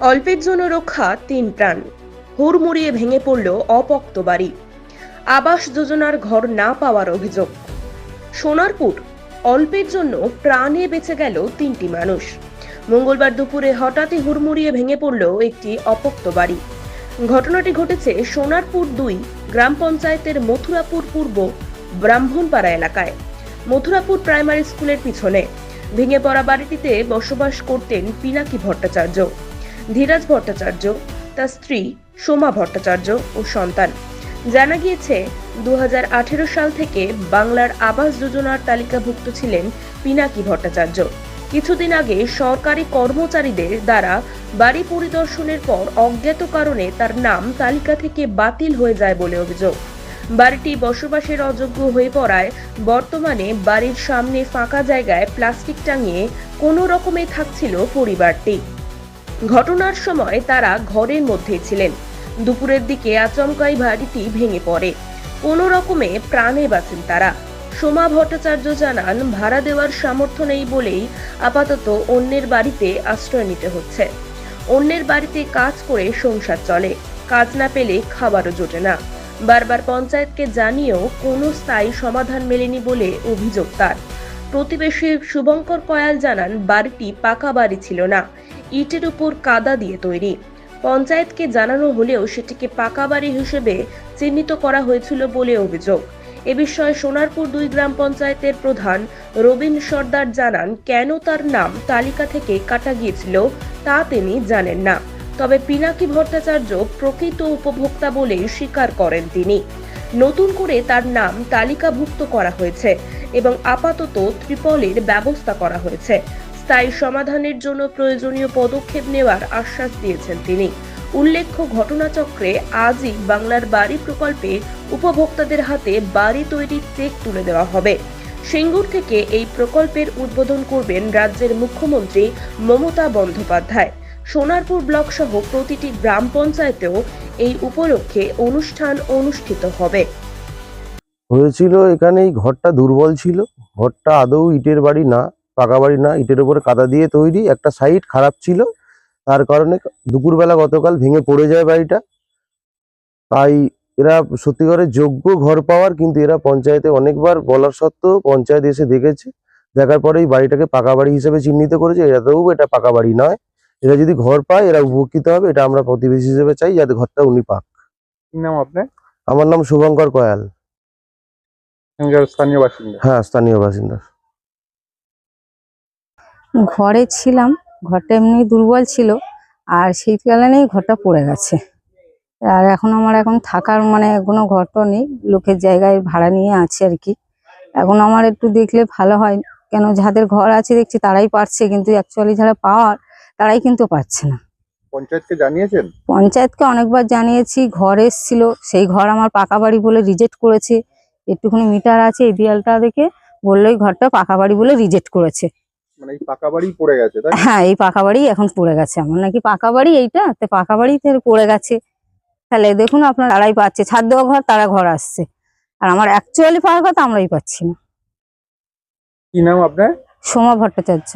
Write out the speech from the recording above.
অল্পের জন্য রক্ষা ৩ প্রাণ। হুড়মুড়িয়ে ভেঙে পড়ল অপোক্ত বাড়ি। আবাস যোজনার ঘর না পাওয়ার অভিযোগ। সোনারপুর, অল্পের জন্য প্রাণে বেঁচে গেল ৩টি মানুষ। মঙ্গলবার দুপুরে হঠাৎই হুড়মুড়িয়ে ভেঙে পড়ল একটি অপোক্ত বাড়ি। ঘটনাটি ঘটেছে সোনারপুর ২ গ্রাম পঞ্চায়েতের মথুরাপুর পূর্ব ব্রাহ্মণপাড়া এলাকায়, মথুরাপুর প্রাইমারি স্কুলের পিছনে। ভেঙে পড়া বাড়িটিতে বসবাস করতেন পিনাকি ভট্টাচার্য, ধীরাজ ভট্টাচার্য, তার স্ত্রী সোমা ভট্টাচার্য ও সন্তান। জানা গিয়েছে ২০১৮ সাল থেকে বাংলার আবাস যোজনার তালিকাভুক্ত ছিলেন পিনাকি ভট্টাচার্য। কিছুদিন আগে সরকারি কর্মচারীদের দ্বারা বাড়ি পরিদর্শনের পর অজ্ঞাত কারণে তার নাম তালিকা থেকে বাতিল হয়ে যায় বলে অভিযোগ। বাড়িটি বসবাসের অযোগ্য হয়ে পড়ায় বর্তমানে বাড়ির সামনে ফাঁকা জায়গায় প্লাস্টিক টাঙিয়ে কোনো রকমে থাকছিল পরিবারটি। ঘটনার সময় তারা ঘরের মধ্যেই ছিলেন। দুপুরের দিকে আচমকাই বাড়িটি ভেঙে পড়ে। কোনো রকমে প্রাণে বাঁচেন তারা। সোমা ভট্টাচার্য জানান, ভাড়া দেওয়ার সামর্থ্য নেই বলেই আপাতত অন্যের বাড়িতে আশ্রয় নিতে হচ্ছে। অন্যের বাড়িতে কাজ করে সংসার চলে, কাজ না পেলে খাবারও জোটে না। বারবার পঞ্চায়েতকে জানিয়েও কোনো স্থায়ী সমাধান মেলেনি বলে অভিযোগ তার। প্রতিবেশী শুভঙ্কর কয়াল জানান, বাড়িটি পাকা বাড়ি ছিল না, ইটের উপর কাদা দিয়ে তৈরি। পঞ্চায়েতকে জানানো হলেও সেটিকে পাকা বাড়ি হিসেবে চিহ্নিত করা হয়েছিল বলে অভিযোগ। এ বিষয়ে সোনারপুর ২ গ্রাম পঞ্চায়েতের প্রধান রবীন সর্দার জানান, কেন তার নাম তালিকা থেকে কাটা গিয়েছিল তা তিনি জানেন না। তবে পিনাকি ভট্টাচার্য প্রকৃত উপভোক্তা বলে স্বীকার করেন তিনি। নতুন করে তার নাম তালিকাভুক্ত করা হয়েছে এবং আপাতত ত্রিপলের ব্যবস্থা করা হয়েছে। স্থায়ী সমাধানের জন্য প্রয়োজনীয় পদক্ষেপ নেওয়ার আশ্বাস দিয়েছেন তিনি। উল্লেখ্য, ঘটনাচক্রে আজই বাংলার বাড়ি প্রকল্পে উপভোক্তাদের হাতে বাড়ি তৈরির চেক তুলে দেওয়া হবে। সিঙ্গুর থেকে এই প্রকল্পের উদ্বোধন করবেন রাজ্যের মুখ্যমন্ত্রী মমতা বন্দ্যোপাধ্যায়। সোনারপুর ব্লক সহ প্রতিটি গ্রাম পঞ্চায়েতেও এই উপলক্ষে অনুষ্ঠান অনুষ্ঠিত হবে। হয়েছিল এখানে এই ঘরটা দুর্বল ছিল। ঘরটা আদৌ ইটের বাড়ি না, পাকা বাড়ি না, ইটের উপরে কাদা দিয়ে তৈরি। একটা সাইড খারাপ ছিল, তার কারণে দুপুরবেলা গতকাল ভেঙে পড়ে যায় বাড়িটা। তাই এরা সত্যিকারের যোগ্য ঘর পাওয়ার, কিন্তু এরা পঞ্চায়েতে অনেকবার বলার সত্ত্বেও পঞ্চায়েত এসে দেখেছে, দেখার পরে এই বাড়িটাকে পাকা বাড়ি হিসেবে চিহ্নিত করেছে। এরাতেও এটা পাকা বাড়ি নয়। এরা যদি ঘর পায় এরা উপকৃত হবে, এটা আমরা প্রতিবেশী হিসেবে চাই যাতে ঘরটা উনি পাক। কি নাম আপনার? আমার নাম শুভঙ্কর কয়াল। স্থানীয় বাসিন্দা? হ্যাঁ, স্থানীয় বাসিন্দা। ঘরে ছিলাম, ঘরটা এমনি দুর্বল ছিল, আর সেই কারণেই ঘরটা পড়ে গেছে। আর এখন থাকার কোনো ঘর তো নেই, লোকের জায়গায় ভাড়া নিয়ে আছে আর কি। এখন আমার একটু দেখলে ভালো হয়, কেন যাদের ঘর আছে দেখছি তারাই পারছে, কিন্তু অ্যাকচুয়ালি যারা পাওয়ার তারাই কিন্তু পাচ্ছে না। পঞ্চায়েতকে জানিয়েছেন? পঞ্চায়েতকে অনেকবার জানিয়েছি, ঘর এসেছিল, সেই ঘর আমার পাকা বাড়ি বলে রিজেক্ট করেছে। একটুখানি মিটার আছে, এই দেয়ালটা দেখে বললো এই ঘরটা পাকা বাড়ি বলে রিজেক্ট করেছে। মানে এই পাকা বাড়ি পড়ে গেছে, তাই? হ্যাঁ, এই পাকা বাড়ি এখন পড়ে গেছে। আমার নাকি পাকা বাড়ি, এইটা পাকা বাড়িতে পড়ে গেছে। তাহলে দেখুন আপনার, তারাই পাচ্ছে ছাদ দেওয়া ঘর, তারা ঘর আসছে, আর আমার অ্যাকচুয়ালি পাওয়ার কথা আমরাই পাচ্ছি না। কি নাম আপনার? সোমা ভট্টাচার্য।